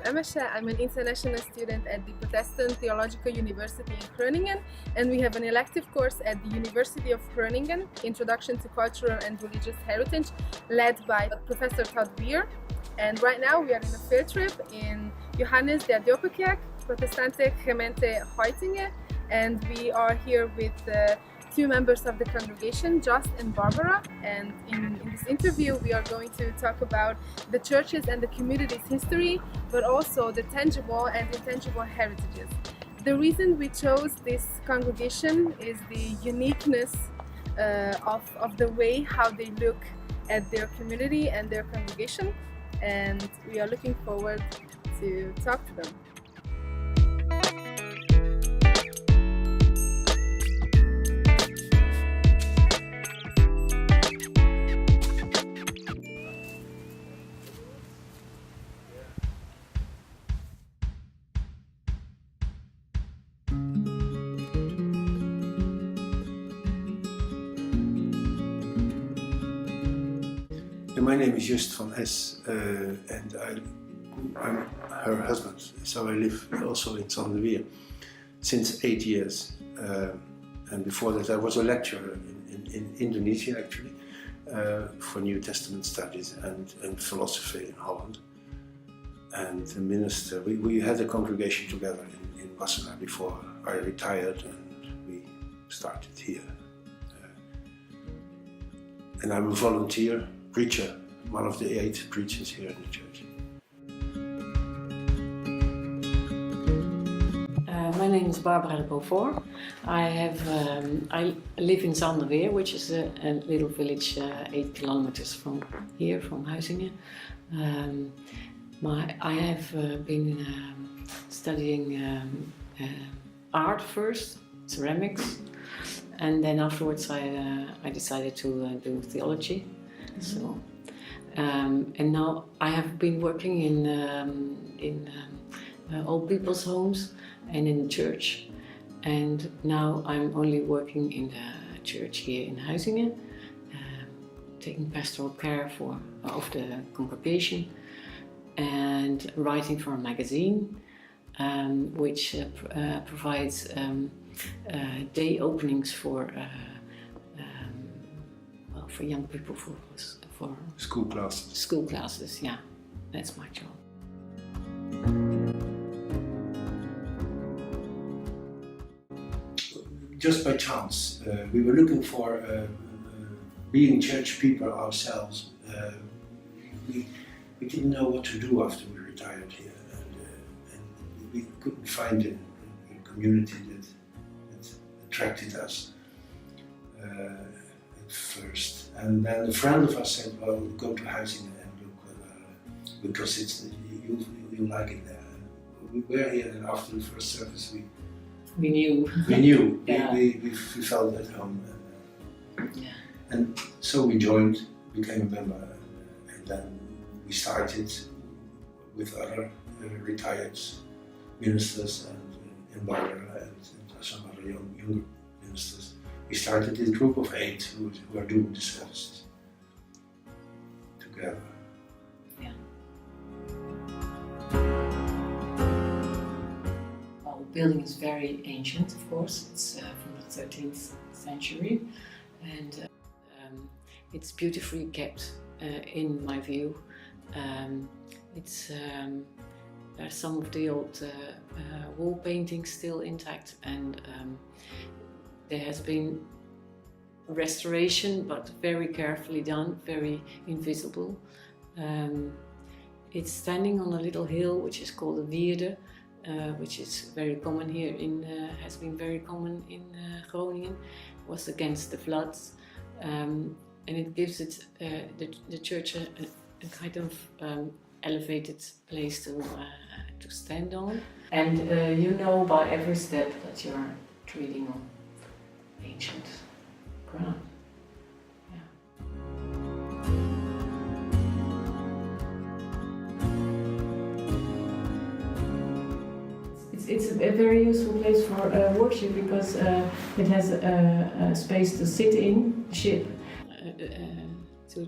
Emeshe. I'm an international student at the Protestant Theological University in Groningen, and we have an elective course at the University of Groninger, Introduction to Cultural and Religious Heritage, led by Professor Todd Beer. And right now we are in a field trip in Johannes de Doperkerk, Protestante Gemeente Huizinge, and we are here with two members of the congregation, Jost and Barbara, and in this interview we are going to talk about the churches and the community's history, but also the tangible and intangible heritages. The reason we chose this congregation is the uniqueness of the way how they look at their community and their congregation, and we are looking forward to talk to them. My name is Just van Es, and I'm her husband, so I live also in Zanderweer since 8 years. And before that I was a lecturer in Indonesia actually, for New Testament studies and philosophy in Holland. And a minister, we had a congregation together in Wassenaar before I retired, and we started here. And I'm a volunteer preacher, one of the 8 preachers here in the church. My name is Barbara de Beaufort. I live in Zanderweer, which is a little village 8 kilometers from here, from Huizinge. I have been studying art first, ceramics, and then afterwards I decided to do theology. So, and now I have been working in old people's homes and in church, and now I'm only working in the church here in Huizinge, taking pastoral care of the congregation and writing for a magazine which provides day openings for young people, for school classes. School classes, yeah, that's my job. Just by chance, we were looking for being church people ourselves. We didn't know what to do after we retired here, and we couldn't find a community that attracted us at first. And then a friend of us said, "Well, go to Huizinge and look, because you like it there." We were here, and after the first service, we knew. Yeah. We felt at home, and so we joined, became a member, and then we started with other retired ministers and Barbara and some other younger ministers. We started this group of 8 who are doing the services together. Yeah. Well, the building is very ancient, of course. It's from the 13th century, and it's beautifully kept, in my view. There's some of the old wall paintings still intact, and there has been restoration, but very carefully done, very invisible. It's standing on a little hill which is called a wierde, which is very common here has been very common in Groningen. It was against the floods, and it gives it the church a kind of elevated place to stand on. And you know by every step that you're treading on ancient ground. Yeah. It's a very useful place for worship, because it has a space to sit in, ship. to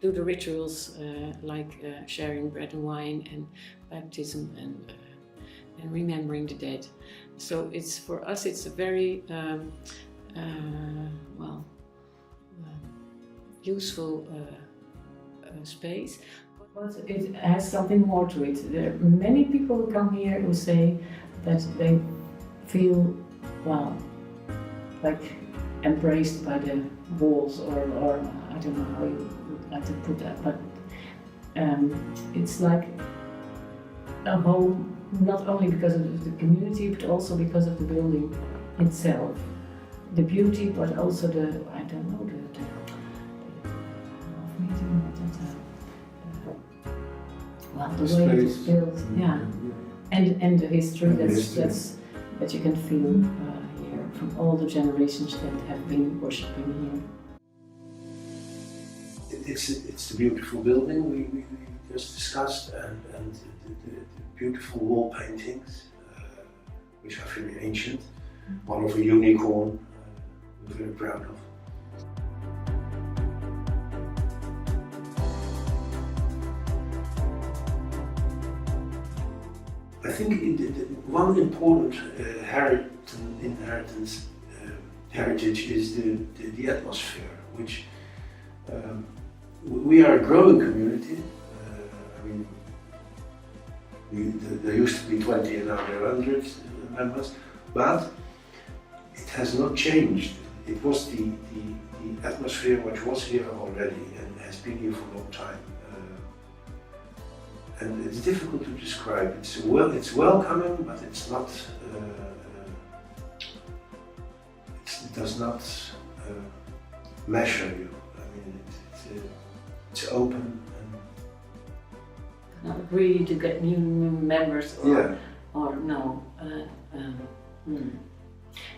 do the rituals like sharing bread and wine and baptism and remembering the dead. So it's for us it's a very useful space. But it has something more to it. There are many people who come here who say that they feel, well, like embraced by the walls, or I don't know how you would like to put that, but it's like a home, not only because of the community, but also because of the building itself. The beauty, but also the, I don't know, the way it's built, yeah, and the history that you can feel here from all the generations that have been worshipping here. It's a beautiful building we just discussed, and the beautiful wall paintings, which are very ancient. One of a unicorn, we're very proud of. I think one important heritage is the atmosphere, which we are a growing community. There used to be 20 and now there are 100 members, but it has not changed. It was the atmosphere which was here already and has been here for a long time. And it's difficult to describe. It's welcoming, but it's not. It does not measure you. I mean, it's open. Not really to get new members, or no.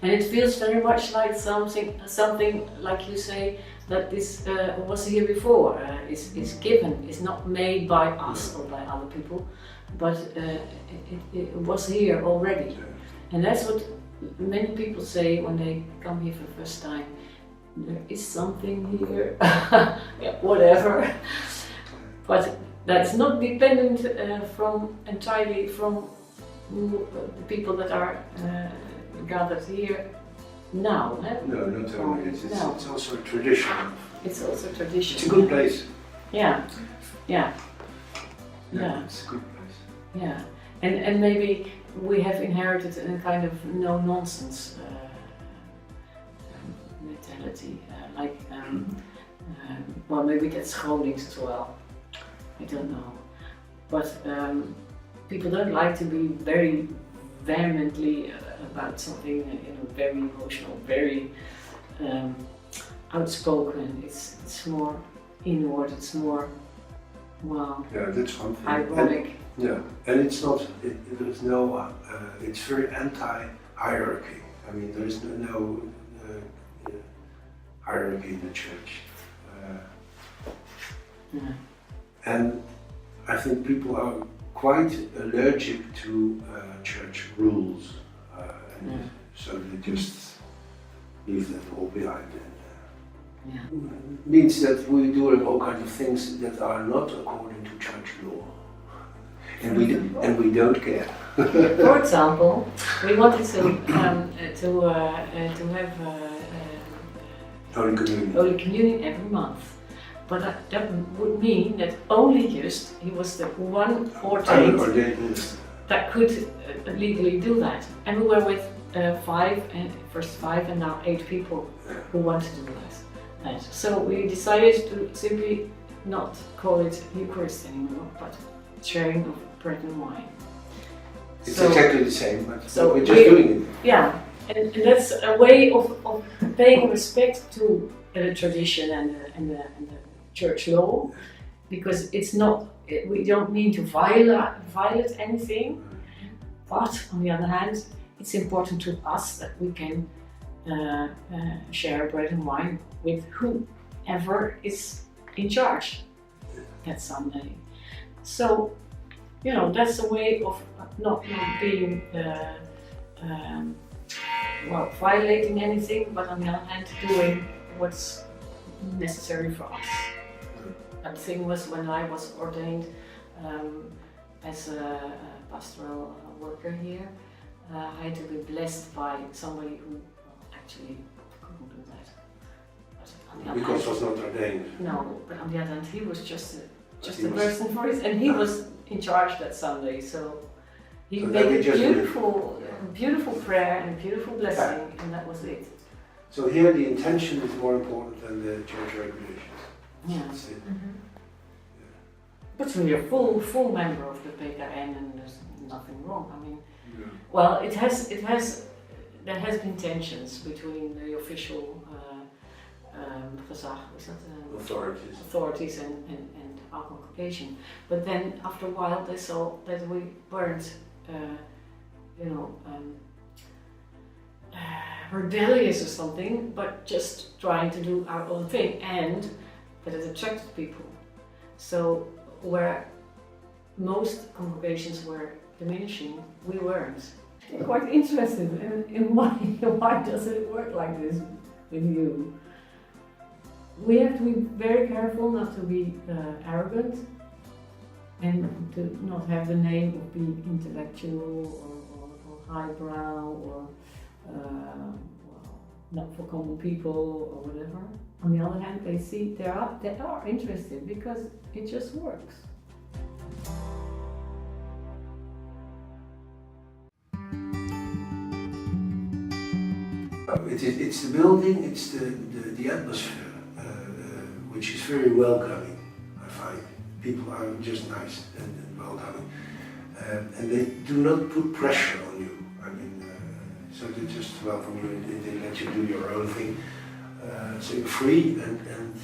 And it feels very much like something like you say, that this was here before, is given, is not made by us or by other people, but it was here already. And that's what many people say when they come here for the first time. There is something here, yeah, whatever. But that's not dependent entirely from the people that are gathered here now. No, not only. It's also a tradition. It's also a tradition. It's a good place. Yeah. It's a good place. Yeah, and maybe we have inherited a kind of no-nonsense mentality. Well, maybe that's Gronings as well. I don't know. But people don't like to be very vehemently about something, very emotional, very outspoken. It's more inward. It's more, well, yeah, that's one thing. Ironic. And it's not. There's no. It's very anti-hierarchy. I mean, there is no hierarchy in the church. And I think people are quite allergic to church rules, so they just leave that all behind. Means that we do all kinds of things that are not according to church law, and we don't care. For example, we wanted to have Holy Communion every month. But that would mean that only just he was the one ordained that could legally do that. And we were with first five and now 8 people who want to do that. So we decided to simply not call it Eucharist anymore, but sharing of bread and wine. It's exactly the same, but so we're just doing it. Yeah, and that's a way of paying respect to the tradition and the church law, because it's not, we don't mean to violate anything, but on the other hand, it's important to us that we can share bread and wine with whoever is in charge that Sunday. So, that's a way of not being violating anything, but on the other hand, doing what's necessary for us. And the thing was, when I was ordained as a pastoral worker here, I had to be blessed by somebody who actually couldn't do that. Because he was not ordained. No, but on the other hand, he was just a person for it, and he was in charge that Sunday. So he made a beautiful prayer and a beautiful blessing, and that was it. So here the intention is more important than the church regulations. Yeah. That's it. Mm-hmm. But we're a full member of the PKN, and there's nothing wrong. I mean, well, there has been tensions between the official authorities and our congregation. But then after a while they saw that we weren't, rebellious or something, but just trying to do our own thing, and that it attracted people. So where most congregations were diminishing, we weren't. Quite interested in why does it work like this with you? We have to be very careful not to be arrogant and to not have the name of being intellectual or highbrow or not for common people or whatever. On the other hand, they see they are interested because it just works. It's the building, it's the atmosphere, which is very welcoming, I find. People are just nice and welcoming. And they do not put pressure on you. I mean, so they just welcome you and they let you do your own thing. So you're free and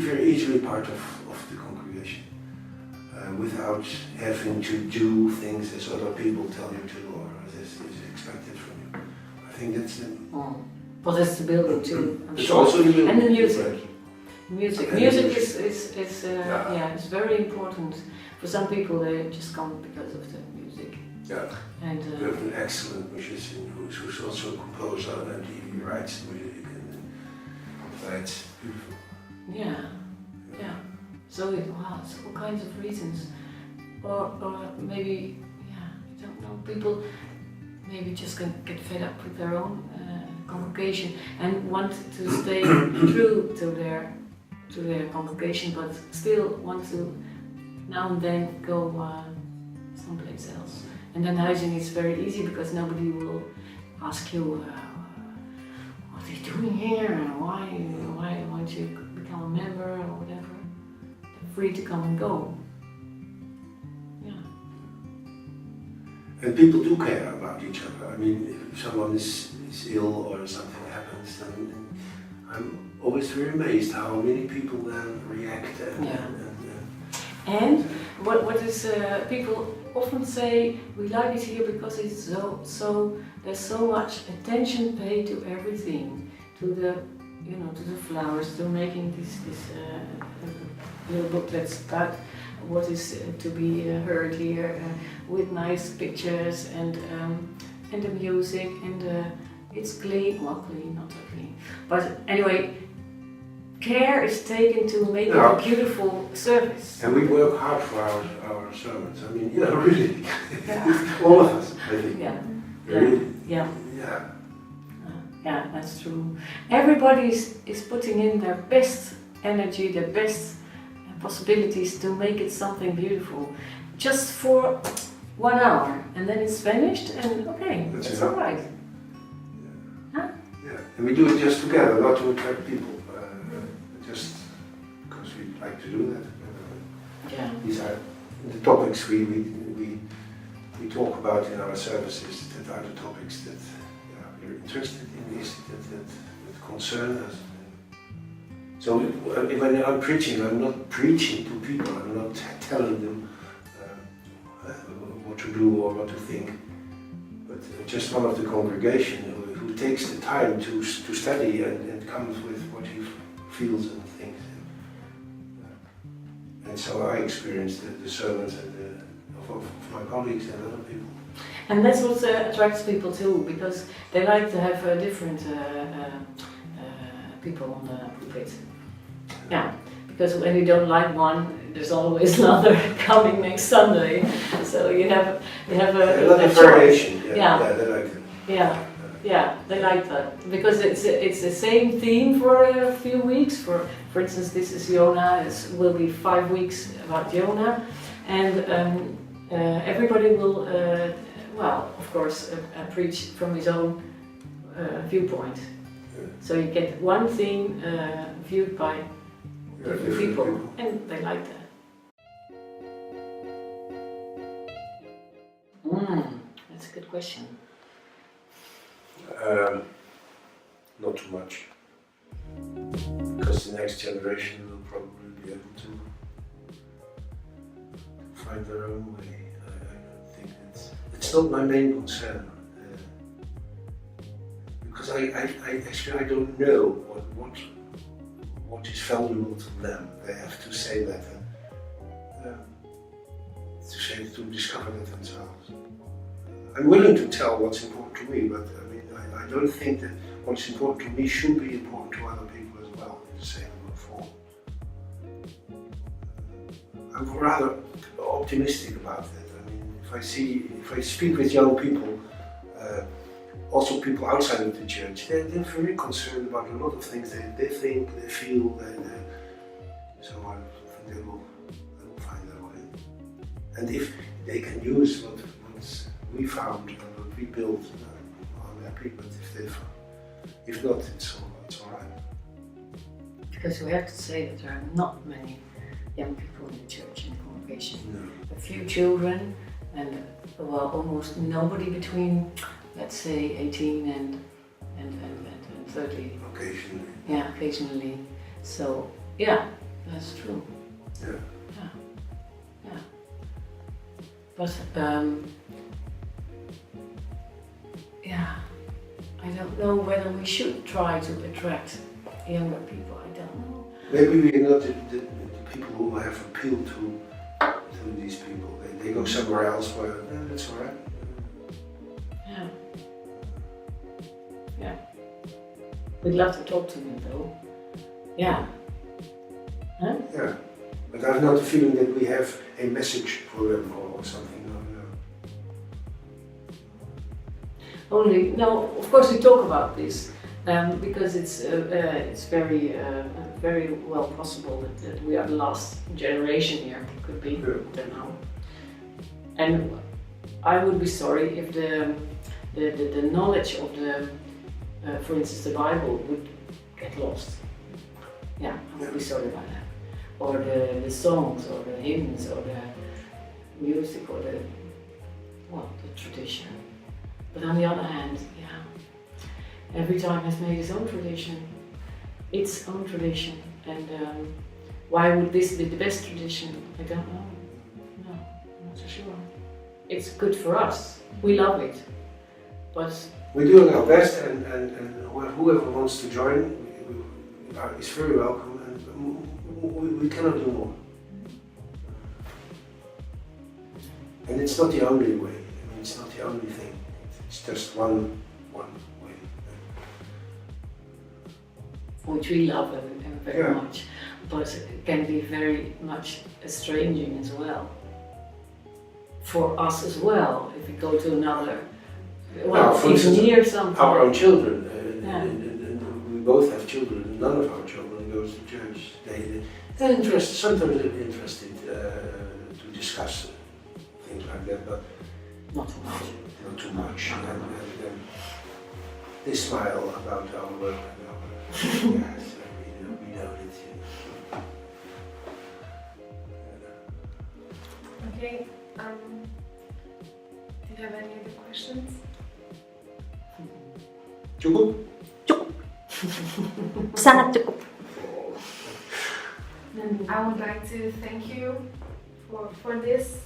very easily part of the congregation. Without having to do things as other people tell you to or as is expected from you. I think that's the... Well, that's the building too. It's also the building. And the music. Right. Music is very important. For some people, they just come because of the music. Yeah. And we have an excellent musician who's also a composer, and he writes music and that's beautiful. Yeah. So it's all kinds of reasons, or maybe I don't know. People maybe just get fed up with their own congregation and want to stay true to their congregation, but still want to now and then go someplace else. And then Huizinge is very easy because nobody will ask you what are you doing here and why won't you become a member or whatever. They're free to come and go. Yeah. And people do care about each other. I mean, if someone is ill or something happens, then I'm always very amazed how many people then react and what is people often say we like it here because it's so there's so much attention paid to everything, to the flowers, to making this little booklets about what is to be heard here with nice pictures and the music and it's clean, not so clean, but anyway. Care is taken to make a beautiful service. And we work hard for our servants. I mean, really. All of us, I think. Yeah, that's true. Everybody is putting in their best energy, their best possibilities to make it something beautiful. Just for 1 hour, and then it's finished, and okay, it's all right. Yeah. And we do it just together, not to attract people. Just because we like to do that. These are the topics we talk about in our services, that are the topics that we're interested in, that concern us. So when I'm preaching, I'm not preaching to people, I'm not telling them what to do or what to think, but just one of the congregation who takes the time to study and comes with what he feels and thinks. And so I experienced the sermons of my colleagues and other people. And that's what attracts people too, because they like to have different people on the pulpit. Yeah, because when you don't like one, there's always another coming next Sunday. So you have a variation. Yeah. Yeah, they like it. Yeah, they like that because it's the same theme for a few weeks. For instance, this is Jonah. It will be 5 weeks about Jonah, and everybody will, well, of course, preach from his own viewpoint. So you get one theme viewed by different people, and they like that. That's a good question. Not too much, because the next generation will probably be able to find their own way. I don't think it's not my main concern, because I don't know what is valuable to them. They have to say that, to discover that themselves. I'm willing to tell what's important to me, but I don't think that what's important to me should be important to other people as well in the same form. I'm rather optimistic about that. If I speak with young people, also people outside of the church, they're very concerned about a lot of things. They think, they feel, so I think they will find their way. And if they can use what we found and what we built, I'm happy. But if not, it's all right. Because we have to say that there are not many young people in the church in the congregation. No. A few children, and well, almost nobody between, let's say, 18 and 30. Occasionally. Yeah, occasionally. So yeah, that's true. Yeah. But yeah, I don't know whether we should try to attract younger people. I don't know. Maybe we're not the people who have appealed to these people. They go somewhere else where that's all right. Yeah. We'd love to talk to them though. Yeah. Huh? Yeah. But I've not the feeling that we have a message for them or something. No, of course we talk about this because it's very well possible that we are the last generation here. It could be, I don't know. And I would be sorry if the knowledge of for instance, the Bible would get lost. Yeah, I would be sorry about that. Or the songs, or the hymns, or the music, or the tradition. But on the other hand, yeah, every time has made its own tradition, and why would this be the best tradition? I don't know. No, I'm not so sure. It's good for us. We love it, but we're doing our best, and whoever wants to join is very welcome, and we cannot do more. And it's not the only way. It's not the only thing. It's just one way. Which we love very much, but it can be very much estranging as well. For us as well, if we go to another, even near something. Our own children, we both have children, none of our children goes to church. They're sometimes interested to discuss things like that, but not too much. Not too much. And they smile about our work and our yes, we know it. Okay. Do you have any other questions? Cukup? Sangat cukup. I would like to thank you for this.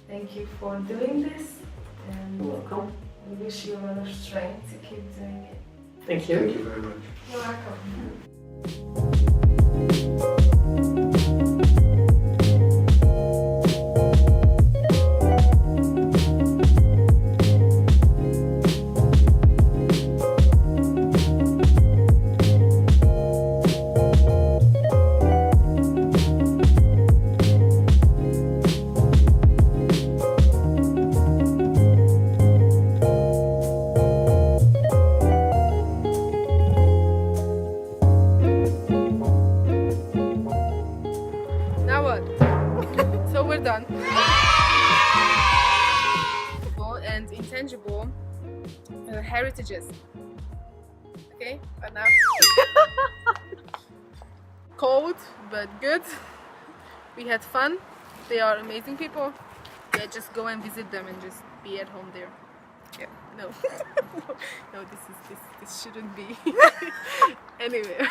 Thank you for doing this. And You're welcome. we wish you a lot of strength to keep doing it. Thank you. Thank you very much. You're welcome. intangible heritages. Okay, but now cold but good. We had fun. They are amazing people. Yeah, just go and visit them and just be at home there. Yeah, no, no, this shouldn't be anywhere.